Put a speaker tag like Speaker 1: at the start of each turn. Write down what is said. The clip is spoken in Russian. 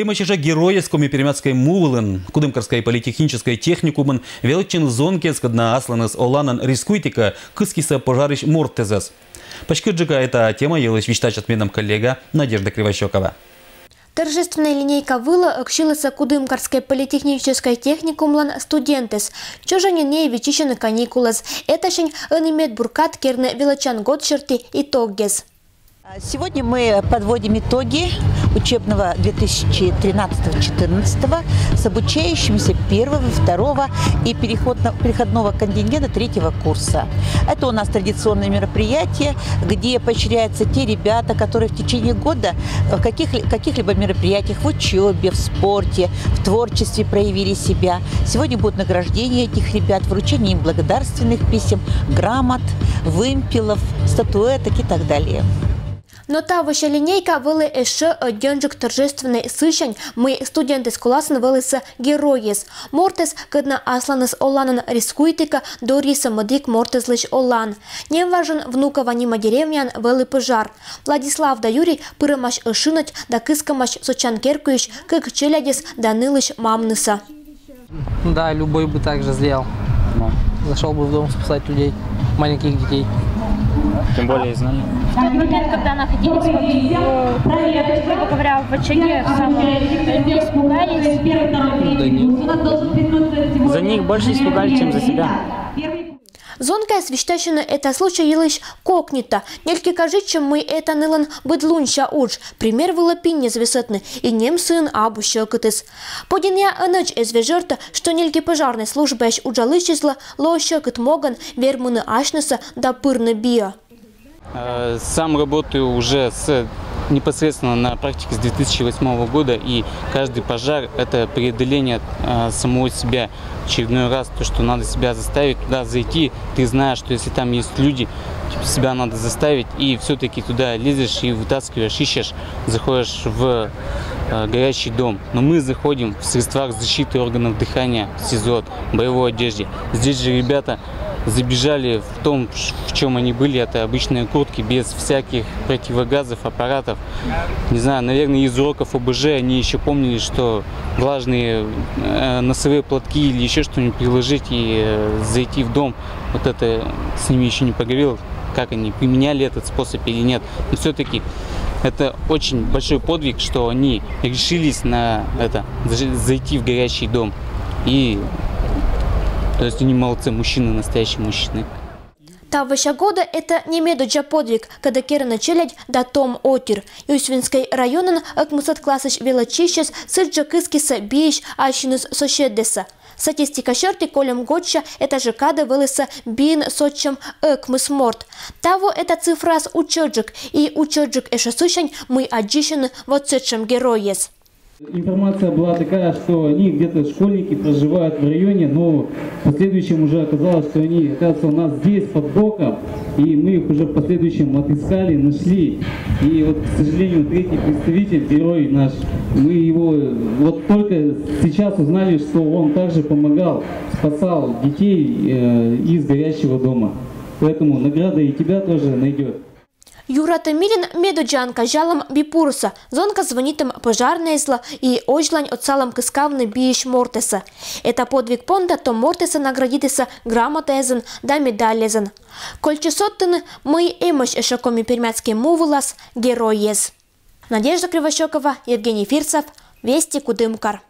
Speaker 1: Имаш же героя с коми-перемятской мувлен, Кудымкарской политехнической техникумын, величин зонке скадна асланыс оланан рискуйтика, кыскиса пожарищ мортезес. Пачкырджика эта тема елась вещтач отменом коллега Надежда Кривощекова.
Speaker 2: Торжественная линейка выла окшилася Кудымкарской политехнической техникумлан студентес. Чожани не вечищены каникулас. Это шень анемет буркат керне величан год черти и тоггез.
Speaker 3: Сегодня мы подводим итоги учебного 2013-2014 с обучающимися 1-го, 2-го и переходного контингента 3-го курса. Это у нас традиционное мероприятие, где поощряются те ребята, которые в течение года в каких-либо мероприятиях, в учебе, в спорте, в творчестве проявили себя. Сегодня будет награждение этих ребят, вручение им благодарственных писем, грамот, вымпелов, статуэток и так далее.
Speaker 2: Но та ваша линейка вели еще один торжественный сыщань. Мы студенты с классом велися героес. Мортес, когда асланес оланан рискуйтика, дориса модик мортес лишь олан. Не важен внукова нима деревнян вели пожар. Владислав да Юрий пырымаш ышинать да кыскамаш сочан керкуиш, как челядис данылыш мамныса.
Speaker 4: Да, любой бы так же сделал. Зашел бы в дом спасать людей, маленьких детей.
Speaker 5: Тем более знаю.
Speaker 6: В тот момент, когда находились, грубо говоря, в очаге, не испугались?
Speaker 5: За них больше испугались, чем за себя.
Speaker 2: Зонка священна это случай лишь кокнита. Нельки кажет, чем мы это нылан быдлунща уж. Пример вылопин незвесетный, и нем сын абу щекотыс. Подин я ночь извежерта, что нельки пожарной службы аж уджалычезла, ло щекот моган, вермуны ашнеса да пырны био.
Speaker 5: Сам работаю уже непосредственно на практике с 2008 года, и каждый пожар – это преодоление самого себя. Очередной раз то, что надо себя заставить туда зайти, ты знаешь, что если там есть люди, себя надо заставить, и все-таки туда лезешь и вытаскиваешь, ищешь, заходишь в горящий дом. Но мы заходим в средствах защиты органов дыхания, СИЗО, боевой одежде. Здесь же ребята забежали в том, в чем они были, это обычные куртки, без всяких противогазов, аппаратов. Не знаю, наверное, из уроков ОБЖ они еще помнили, что влажные носовые платки или еще что-нибудь приложить и зайти в дом. Вот это с ними еще не поговорил, как они применяли этот способ или нет. Но все-таки это очень большой подвиг, что они решились на это, зайти в горящий дом. И то есть они молодцы, мужчины, настоящие мужчины.
Speaker 2: Та выше года это не медоджа подвиг, когда керна челядь да том отир. Юсвинской районен акмусат классыш велочищес сырджа кыскиса бейш ащинус сощедеса. Статистика шерти колем годча это же када вылыса бин сочем акмус морт. Того это цифра с учеджик, и учеджик эша сущань мы аджишены вот цечем героес.
Speaker 7: Информация была такая, что они где-то школьники проживают в районе, но в последующем уже оказалось, что они, оказывается, у нас здесь под боком, и мы их уже в последующем отыскали, нашли. И вот, к сожалению, третий представитель, герой наш, мы его вот только сейчас узнали, что он также помогал, спасал детей из горящего дома. Поэтому награда и тебя тоже найдет.
Speaker 2: Юра Томилин медоджанка жалом бипуруса. Зонка звонит им пожарная зла и ожлань от салам кыскавны биеш мортеса. Это подвиг понда, то мортеса наградитеса грамотезен да медалезен. Кольчесоттыны мы эмощ эшакоми пермяцкий мувулас героез. Надежда Кривощекова, Евгений Фирцев, Вести Кудымкар.